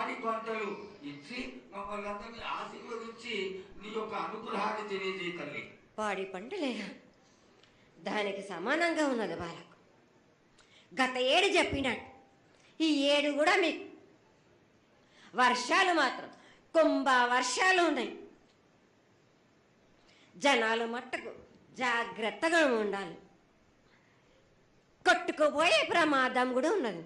పాడి పంటలు ఇచ్చి మమ్మల్ని అందరినీ ఆశీర్వదించి నీ యొక్క అనుగ్రహాన్ని తెలియజేయ తల్లి. పాడి పంటలేగా దానికి సమానంగా ఉన్నది బాలకు. గత ఏడు చెప్పినట్టు ఈ ఏడు కూడా మీకు వర్షాలు మాత్రం కుంభ వర్షాలు ఉన్నాయి. జనాలు మట్టుకు జాగ్రత్తగా ఉండాలి. కొట్టుకుపోయే ప్రమాదం కూడా ఉన్నది.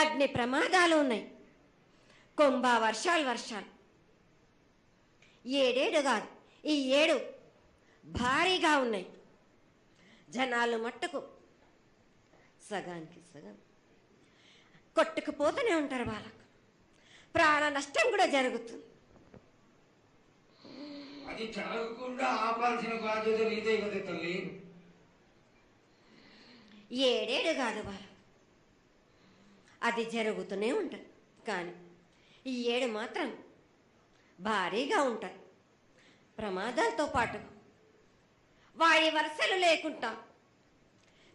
అగ్ని ప్రమాదాలు ఉన్నాయి. కుంభ వర్షాలు ఏడేడు కాదు, ఈ ఏడు భారీగా ఉన్నాయి. జనాలు మట్టుకు సగానికి సగం కొట్టుకుపోతూనే ఉంటారు. వాళ్ళకు ప్రాణ నష్టం కూడా జరుగుతుంది. అది జరగకుండా ఆపాల్సిన బాధ్యత నీదే కదా తల్లి. ఏడేడు కాదు వాళ్ళు, అది జరుగుతూనే ఉంటుంది. కానీ ఈ ఏడు మాత్రం భారీగా ఉంటాయి. ప్రమాదాలతో పాటు వాడి వరుసలు లేకుండా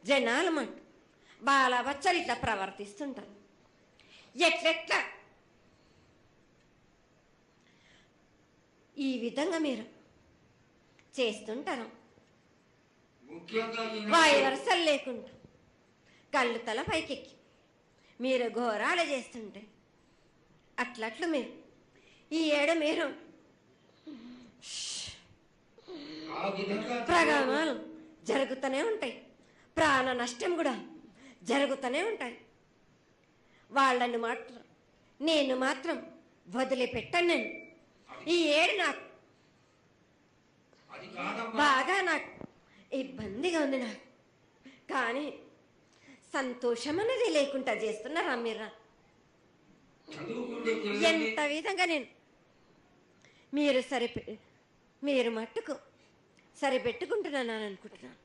జనాలు మటు బాలబచ్చలు ఇట్లా ప్రవర్తిస్తుంటారు. ఎట్లెట్లా ఈ విధంగా మీరు చేస్తుంటారు. వాయి వరుసలు లేకుండా కళ్ళు తల పైకెక్కి మీరు ఘోరాలు చేస్తుంటే అట్లట్లు మీరు ఈ ఏడు మీరు ప్రమాదాలు జరుగుతూనే ఉంటాయి. ప్రాణ నష్టం కూడా జరుగుతూనే ఉంటాయి. వాళ్ళని మాత్రం నేను మాత్రం వదిలిపెట్టాను. నేను ఈ ఏడు నాకు బాగా నాకు ఇబ్బందిగా ఉంది. నాకు కానీ సంతోషం అనేది లేకుండా చేస్తున్నారా మీరు? ఎంత విధంగా నేను మీరు మట్టుకు సరిపెట్టుకుంటున్నాను అనుకుంటున్నాను.